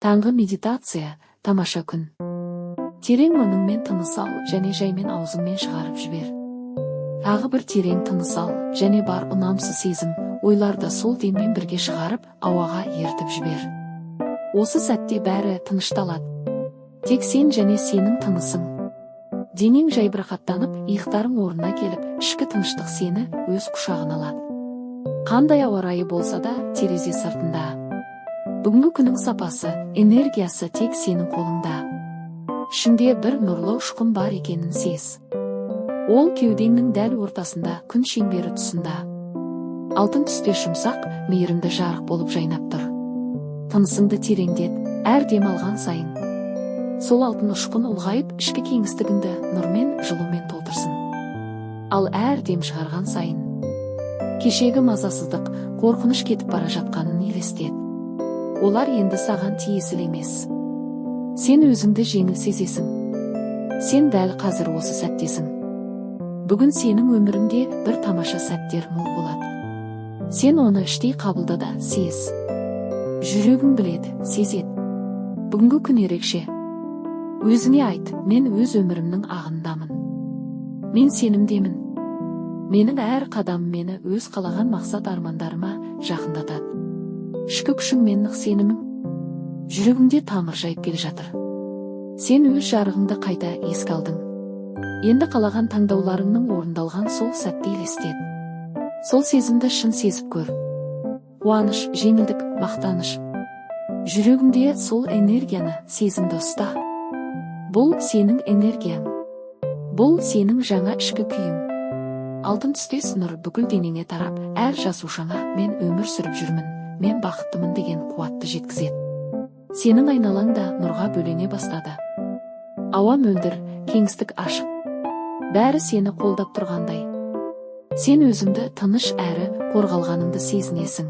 Таңғы медитация, тамаша күн. Терең мұрныңмен тыныс ал және жаймен аузыңмен шығарып жібер. Тағы бір терең тыныс ал және бар ұнамсыз сезім, ойларды сол деммен бірге шығарып, ауаға ертіп жібер. Осы сәтте бәрі тынышталады. Тек сен және сенің тынысың. Денең жайбарақаттанып, иықтарың орнына келіп, ішкі тыныштық сені өз құшағына алады. Қандай ауа райы болса да, терезе сыртында. Бүгінгі күннің сапасы, энергиясы тек сенің қолыңда. Ішінде бір нұрлы ұшқын бар екенін сез. Ол кеудеңнің дәл ортасында, күн шеңбері тұсында. Алтын түсте жұмсақ, мейірімді жарық болып жайнап тұр. Тынысыңды тереңдет, әр дем алған сайын. Сол алтын ұшқын ұлғайып, ішкі кеңістігіңді нұрмен, жылумен толтырсын. Ал әр дем шығарған сайын кешегі мазасыздық, қорқыныш кетіп бара жатқанын елестет. Олар енді саған тиесілі емес. Сен өзіңді жеңіл сезесің. Сен дәл қазір осы сәттесің. Бүгін сенің өміріңде бір тамаша сәттер мол болады. Сен оны іштей қабылда да сез. Жүрегің біледі, сезет. Бүгінгі күн ерекше. Өзіңе айт, мен өз өмірімнің ағындамын. Мен сенімдемін. Менің әр қадамым мені өз қалаған мақсат армандарыма жақындатады. Ішкі күшің мен нық сенімің. Жүрегіңде тамыр жайып келе жатыр. Сен өз жарығыңды қайта еске алдың. Енді қалаған таңдауларыңның орындалған сол сәтті елестет. Сол сезімді шын сезіп көр. Қуаныш, жеңілдік, мақтаныш. Жүрегіңде сол энергияны, сезімді ұста. Бұл сенің энергияң. Бұл сенің жаңа ішкі күйің. Алтын түстес нұр бүкіл денеңе тарап, әр жасушаңа мен өмір сүріп жүрмін, мен бақыттымын деген қуатты жеткізеді. Сенің айналаңда нұрға бөлене бастады. Ауа мөлдір, кеңістік ашық. Бәрі сені қолдап тұрғандай. Сен өзіңді тыныш әрі қорғалғаныңды сезінесің.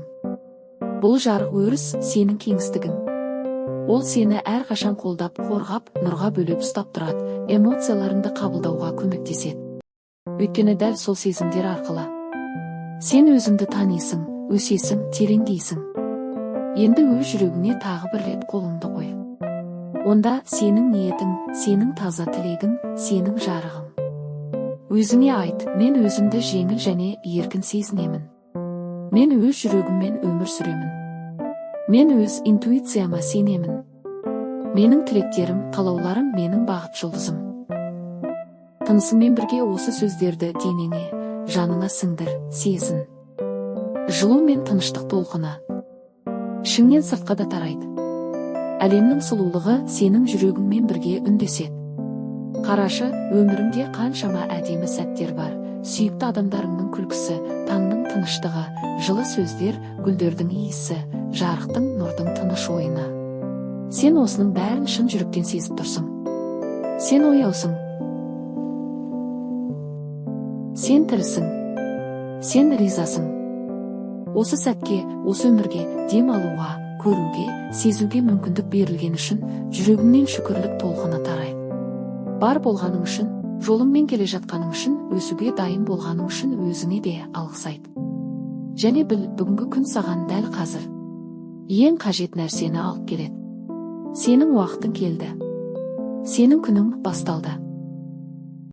Бұл жарық өріс сенің кеңістігің. Ол сені әрқашан қолдап, қорғап, нұрға бөлеп ұстап тұрады, эмоцияларыңды қабылдауға көмектеседі. Өйткені дәл сол сезімдер арқылы сен өзіңді танисың, өсесің, тереңдейсің. Енді өз жүрегіңе тағы бір рет қолыңды қой. Онда сенің ниетің, сенің таза тілегің, сенің жарығың. Өзіңе айт, мен өзімді жеңіл және еркін сезінемін. Мен өз жүрегіммен өмір сүремін. Мен өз интуицияма сенемін. Менің тілектерім, қалауларым менің бағыт жұлдызым. Тынысыңмен бірге осы сөздерді денеңе, жаныңа сіңдір, сезін. Жылу мен тыныштық толқыны ішіңнен сыртқа да тарайды. Әлемнің сұлулығы сенің жүрегіңмен бірге үндеседі. Қарашы, өміріңде қаншама әдемі сәттер бар. Сүйікті адамдарыңның күлкісі, таңның тыныштығы, жылы сөздер, гүлдердің иісі, жарықтың, нұрдың тыныш ойыны. Сен осының бәрін шын жүректен сезіп тұрсың. Сен ояусың. Сен тірісің. Сен ризасың. Осы сәтке, осы өмірге, дем алуға, көруге, сезуге мүмкіндік берілген үшін жүрегіңнен шүкірлік толқыны тарайды. Бар болғаның үшін, жолыңмен келе жатқаның үшін, өсуге дайын болғаның үшін өзіңе де алғыс айт. Және біл, бүгінгі күн саған дәл қазір ең қажет нәрсені алып келеді. Сенің уақытың келді. Сенің күнің басталды.